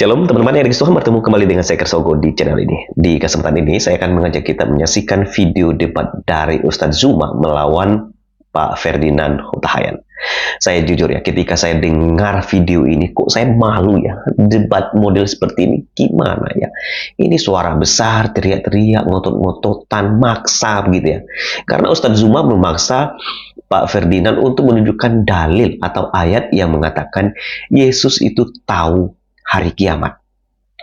Shalom teman-teman yang Tuhan, bertemu kembali dengan saya Kersogo di channel ini. Di kesempatan ini saya akan mengajak kita menyaksikan video debat dari Ustadz Zuma melawan Pak Ferdinand Huta-Hayan. Saya jujur ya, ketika saya dengar video ini kok saya malu ya. Debat model seperti ini gimana ya? Ini suara besar, teriak-teriak, ngotot-ngototan, maksa begitu ya. Karena Ustadz Zuma memaksa Pak Ferdinand untuk menunjukkan dalil atau ayat yang mengatakan Yesus itu tahu hari kiamat.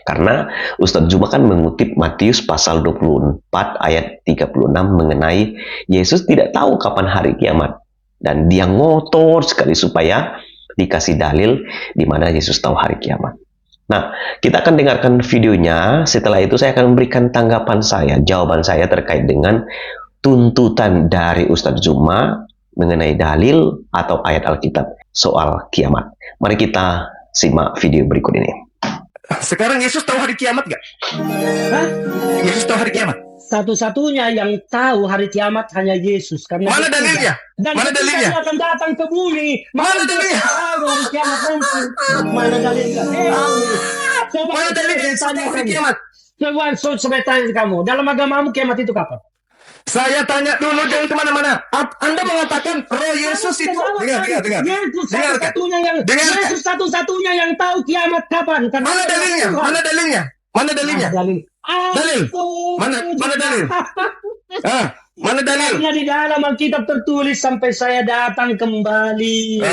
Karena Ustadz Zuma kan mengutip Matius pasal 24 ayat 36 mengenai Yesus tidak tahu kapan hari kiamat. Dan dia ngotor sekali supaya dikasih dalil di mana Yesus tahu hari kiamat. Nah, kita akan dengarkan videonya. Setelah itu saya akan memberikan tanggapan saya, jawaban saya terkait dengan tuntutan dari Ustadz Zuma mengenai dalil atau ayat Alkitab soal kiamat. Mari kita simak video berikut ini. Sekarang Yesus tahu hari kiamat gak? Hah? Yesus tahu hari kiamat? Satu-satunya yang tahu hari kiamat hanya Yesus. Karena Mana dalilnya? Dan Mana dalilnya? Dia akan datang ke bumi. Mana dalilnya? Tahu hari kiamat nanti. Mana dalilnya? Coba Mana dalilnya Yesus tahu hari kiamat? Coba tanya kamu. Dalam agamamu kiamat itu kapan? Saya tanya dulu, jangan kemana-mana. Anda mengatakan roh Yesus itu. Dengar. Yesus Dengarkan. Dengarkan. Yesus satu-satunya yang tahu kiamat kapan. Karena Mana dalilnya? Mana dalilnya? Mana dalilnya? Dalil. Dalil. Mana dalil? Mana dalil? Karena di dalam Alkitab tertulis sampai saya datang kembali.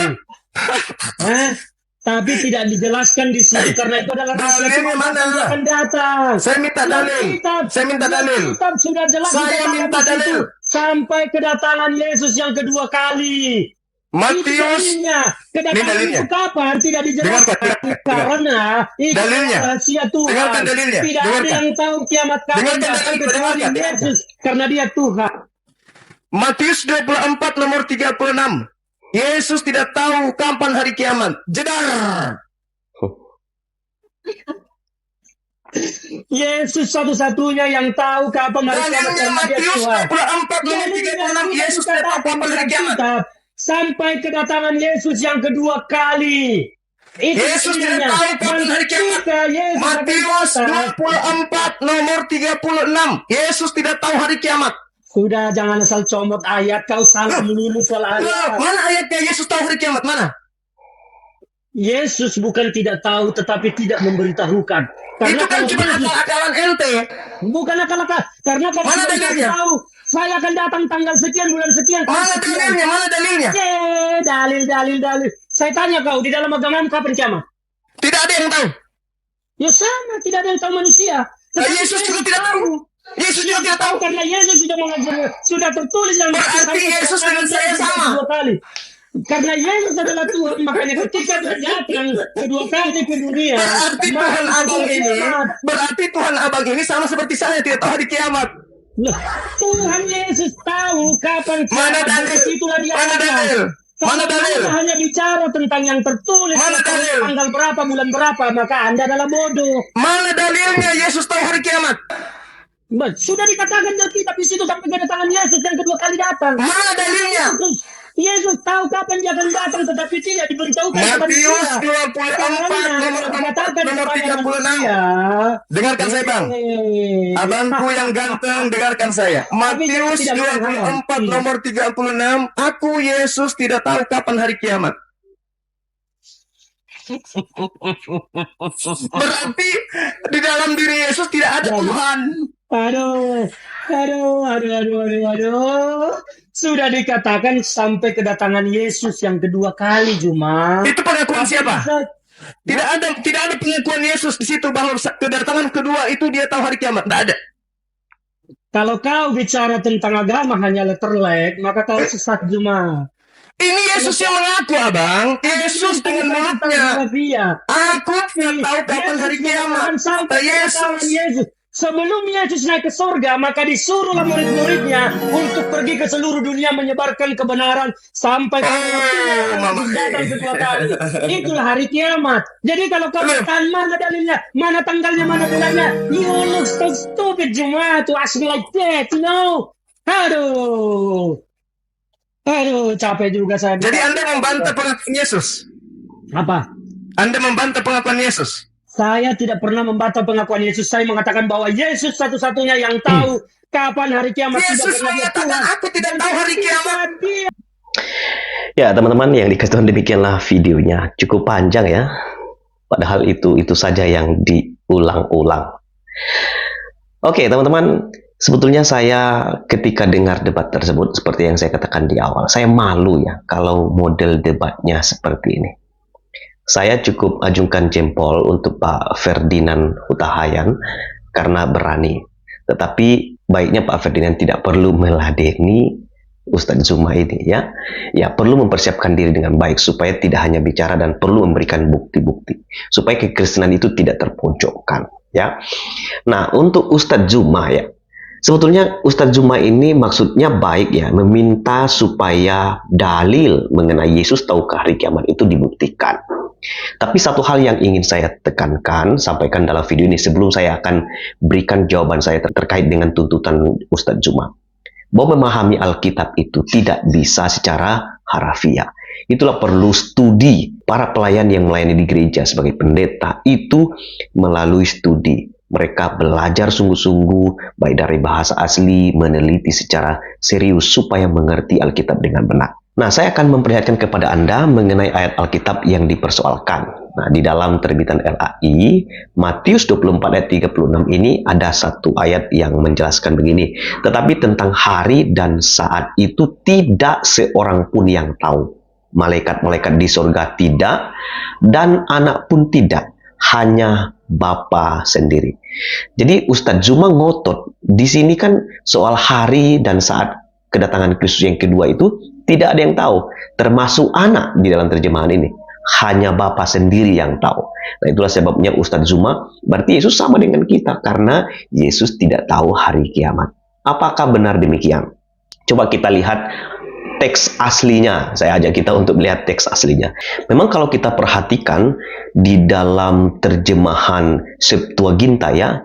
Tapi tidak dijelaskan di sini karena itu adalah dalilnya mana? yang akan datang. Saya minta dalil. Saya minta dalil. Kitab sudah jelas. Saya minta dalil. Sampai kedatangan Yesus yang kedua kali. Matius. Kedatangan itu kapan? Tidak dijelaskan. Karena itu dalilnya. rahasia Tuhan. Dengarkan dalilnya. Tidak ada yang tahu kiamat kapan datang kecuali Yesus. Karena dia Tuhan. Matius 24 nomor 36. Yesus tidak tahu kapan hari kiamat. Jedar. Yesus satu-satunya yang tahu kapan hari kiamat. Dalilnya Matius 24 nomor 36. Yesus tidak tahu kapan hari kiamat. Sampai kedatangan Yesus yang kedua kali. Yesus tidak tahu kapan hari kiamat. Matius 24 nomor 36. Yesus tidak tahu hari kiamat. Sudah, jangan asal comot ayat. Kau salah melulu soal ayat. Mana ayatnya Yesus tahu hari kiamat? Mana? Yesus bukan tidak tahu, tetapi tidak memberitahukan. Karena itu kan cuma akal-akalan ente. Bukan akal-akal. Karena kalau mana dalilnya? Tahu, saya akan datang tanggal sekian, bulan sekian. Mana dalilnya? Mana dalilnya? Dalil. Saya tanya kau, di dalam agamamu kapan kiamat? Tidak ada yang tahu. Ya sama, tidak ada yang tahu manusia. Yesus juga tidak tahu. Yesus juga tidak tahu. Karena Yesus sudah mengajar, sudah tertulis yang berarti Yesus dengan saya sama. Dua kali. Karena Yesus adalah Tuhan, makanya ketika dia datang kedua kali ke dunia. Berarti Tuhan Abang ini sama seperti saya, tidak tahu hari kiamat. Loh, Tuhan Yesus tahu kapan kiamat. Mana dalil? Itulah dia. Mana dalil? Mana dalil? Hanya bicara tentang yang tertulis. Mana dalil? Tanggal berapa, bulan berapa, maka Anda adalah bodoh. Mana dalilnya Yesus tahu hari kiamat? Sudah dikatakan di Alkitab di situ sampai kedatangan Yesus yang kedua kali datang. Mana dalilnya? Yesus tahu kapan dia akan datang, tetapi tidak diberitahukan. Matius 24 nomor 36. Dengarkan saya, Bang. Abangku yang ganteng, dengarkan saya. Matius 24 nomor 36. Aku Yesus tidak tahu kapan hari kiamat. Berarti di dalam diri Yesus tidak ada Tuhan. Aduh. Sudah dikatakan sampai kedatangan Yesus yang kedua kali, Juma. Itu pengakuan siapa? Tidak ada pengakuan Yesus di situ bahwa kedatangan kedua itu dia tahu hari kiamat. Tidak ada. Kalau kau bicara tentang agama hanya letterlek, maka kau sesat, Juma. Ini Yesus yang mengaku, Abang. Yesus dengan mulutnya. Aku tidak tahu kapan hari kiamat. Yesus. Sebelum Yesus naik ke surga, maka disuruhlah murid-muridnya untuk pergi ke seluruh dunia menyebarkan kebenaran sampai datang kedua kali. Itulah hari kiamat. Jadi kalau kau bertanya mana dalilnya, mana tanggalnya, mana bulannya, you look so stupid, Juma, to ask me like that, you know? Aduh, capek juga saya. Jadi Anda membantah pengakuan Yesus? Apa? Anda membantah pengakuan Yesus? Saya tidak pernah membantah pengakuan Yesus. Saya mengatakan bahwa Yesus satu-satunya yang tahu kapan hari kiamat. Yesus mengatakan, aku tidak tahu hari kiamat. Ya teman-teman yang dikasih Tuhan, demikianlah videonya. Cukup panjang ya. Padahal itu saja yang diulang-ulang. Oke teman-teman, sebetulnya saya ketika dengar debat tersebut, seperti yang saya katakan di awal, saya malu ya kalau model debatnya seperti ini. Saya cukup ajungkan jempol untuk Pak Ferdinand Hutahayan karena berani. Tetapi baiknya Pak Ferdinand tidak perlu meladeni Ustadz Zuma ini ya. Ya perlu mempersiapkan diri dengan baik supaya tidak hanya bicara dan perlu memberikan bukti-bukti supaya kekristenan itu tidak terpojokkan ya. Nah, untuk Ustadz Zuma ya, sebetulnya Ustadz Zuma ini maksudnya baik ya, meminta supaya dalil mengenai Yesus tahukah hari kiamat itu dibuktikan. Tapi satu hal yang ingin saya tekankan, sampaikan dalam video ini sebelum saya akan berikan jawaban saya terkait dengan tuntutan Ustadz Zuma, bahwa memahami Alkitab itu tidak bisa secara harafiah. Itulah perlu studi. Para pelayan yang melayani di gereja sebagai pendeta itu melalui studi. Mereka belajar sungguh-sungguh, baik dari bahasa asli, meneliti secara serius supaya mengerti Alkitab dengan benar. Nah, saya akan memperlihatkan kepada Anda mengenai ayat Alkitab yang dipersoalkan. Nah, di dalam terbitan LAI, Matius 24 ayat 36 ini ada satu ayat yang menjelaskan begini. Tetapi tentang hari dan saat itu tidak seorang pun yang tahu. Malaikat-malaikat di surga tidak, dan anak pun tidak. Hanya Bapa sendiri. Jadi Ustadz Zuma ngotot. Di sini kan soal hari dan saat kedatangan Kristus yang kedua itu tidak ada yang tahu, termasuk anak di dalam terjemahan ini. Hanya Bapa sendiri yang tahu. Nah, itulah sebabnya Ustadz Zuma, berarti Yesus sama dengan kita, karena Yesus tidak tahu hari kiamat. Apakah benar demikian? Coba kita lihat teks aslinya. Saya ajak kita untuk melihat teks aslinya. Memang kalau kita perhatikan di dalam terjemahan Septuaginta ya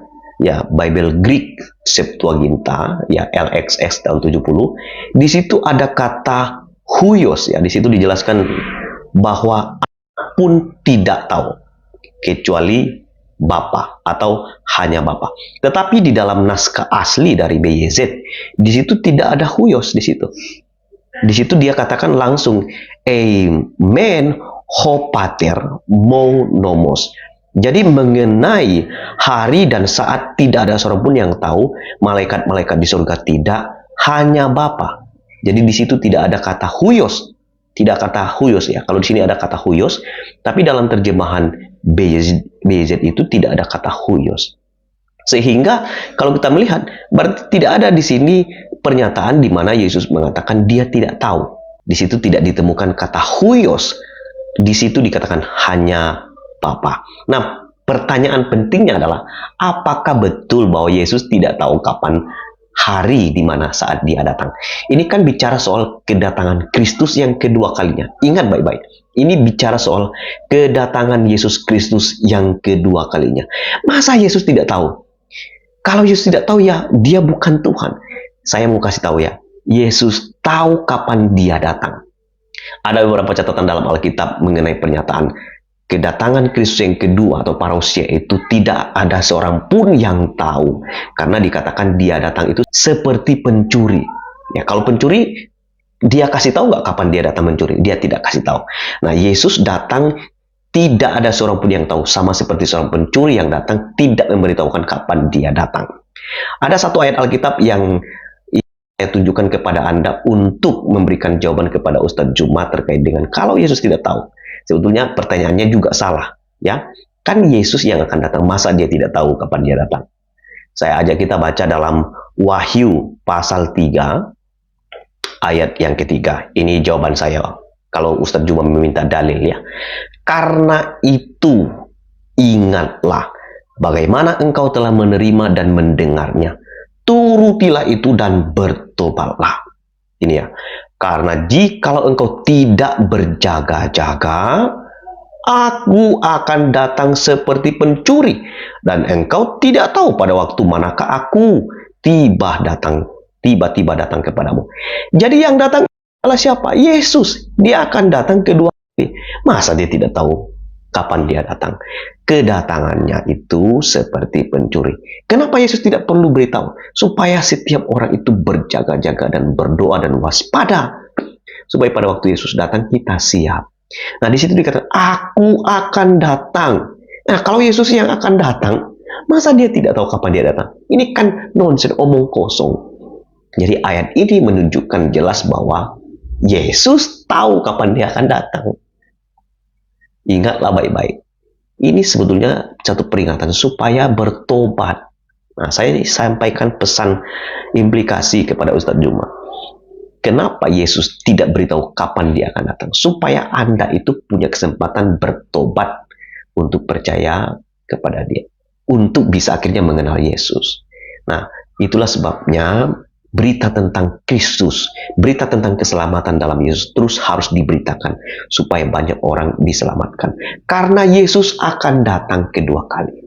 Bible Greek Septuaginta ya LXX tahun 70, di situ ada kata huios ya. Di situ dijelaskan bahwa pun tidak tahu kecuali Bapa atau hanya Bapa. Tetapi di dalam naskah asli dari BYZ di situ tidak ada huios di situ. Di situ dia katakan langsung amen ho pater mo nomos. Jadi mengenai hari dan saat tidak ada seorang pun yang tahu, malaikat-malaikat di surga tidak, hanya Bapa. Jadi di situ tidak ada kata huios, tidak kata huios ya. Kalau di sini ada kata huios, tapi dalam terjemahan BYZ itu tidak ada kata huios. Sehingga kalau kita melihat, berarti tidak ada di sini pernyataan di mana Yesus mengatakan dia tidak tahu. Di situ tidak ditemukan kata huios. Di situ dikatakan hanya Bapa. Nah, pertanyaan pentingnya adalah apakah betul bahwa Yesus tidak tahu kapan hari di mana saat dia datang? Ini kan bicara soal kedatangan Kristus yang kedua kalinya. Ingat baik-baik. Ini bicara soal kedatangan Yesus Kristus yang kedua kalinya. Masa Yesus tidak tahu? Kalau Yesus tidak tahu ya, dia bukan Tuhan. Saya mau kasih tahu ya, Yesus tahu kapan dia datang. Ada beberapa catatan dalam Alkitab mengenai pernyataan kedatangan Kristus yang kedua atau parousia itu tidak ada seorang pun yang tahu. Karena dikatakan dia datang itu seperti pencuri. Ya, kalau pencuri, dia kasih tahu nggak kapan dia datang mencuri? Dia tidak kasih tahu. Nah, Yesus datang tidak ada seorang pun yang tahu. Sama seperti seorang pencuri yang datang tidak memberitahukan kapan dia datang. Ada satu ayat Alkitab yang saya tunjukkan kepada Anda untuk memberikan jawaban kepada Ustadz Zuma terkait dengan kalau Yesus tidak tahu. Sebetulnya pertanyaannya juga salah, ya. Kan Yesus yang akan datang, masa dia tidak tahu kapan dia datang? Saya ajak kita baca dalam Wahyu pasal 3 ayat yang ketiga. Ini jawaban saya kalau Ustadz Zuma meminta dalil ya. Karena itu ingatlah bagaimana engkau telah menerima dan mendengarnya. Turutilah itu dan bertobatlah. Ini ya. Karena jikalau engkau tidak berjaga-jaga, aku akan datang seperti pencuri, dan engkau tidak tahu pada waktu manakah aku tiba-tiba datang kepadamu. Jadi yang datang adalah siapa? Yesus. Dia akan datang kedua kali. Masa dia tidak tahu kapan dia datang. Kedatangannya itu seperti pencuri. Kenapa Yesus tidak perlu beritahu? Supaya setiap orang itu berjaga-jaga dan berdoa dan waspada. Supaya pada waktu Yesus datang kita siap. Nah, di situ dikatakan, aku akan datang. Nah, kalau Yesus yang akan datang, masa dia tidak tahu kapan dia datang? Ini kan nonsens, omong kosong. Jadi ayat ini menunjukkan jelas bahwa Yesus tahu kapan dia akan datang. Ingatlah baik-baik. Ini sebetulnya satu peringatan supaya bertobat. Nah, saya sampaikan pesan implikasi kepada Ustadz Juma. Kenapa Yesus tidak beritahu kapan dia akan datang? Supaya Anda itu punya kesempatan bertobat untuk percaya kepada dia. Untuk bisa akhirnya mengenal Yesus. Nah, itulah sebabnya berita tentang Kristus, berita tentang keselamatan dalam Yesus terus harus diberitakan. Supaya banyak orang diselamatkan. Karena Yesus akan datang kedua kali.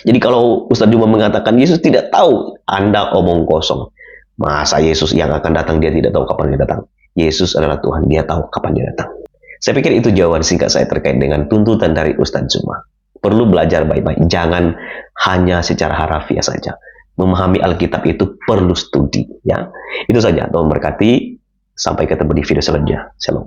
Jadi kalau Ustadz Juma mengatakan Yesus tidak tahu, Anda omong kosong. Masa Yesus yang akan datang dia tidak tahu kapan dia datang? Yesus adalah Tuhan, dia tahu kapan dia datang. Saya pikir itu jawaban singkat saya terkait dengan tuntutan dari Ustadz Juma. Perlu belajar baik-baik, jangan hanya secara harafiah saja. Memahami Alkitab itu perlu studi, ya. Itu saja, Tuhan berkati. Sampai ketemu di video selanjutnya. Shalom.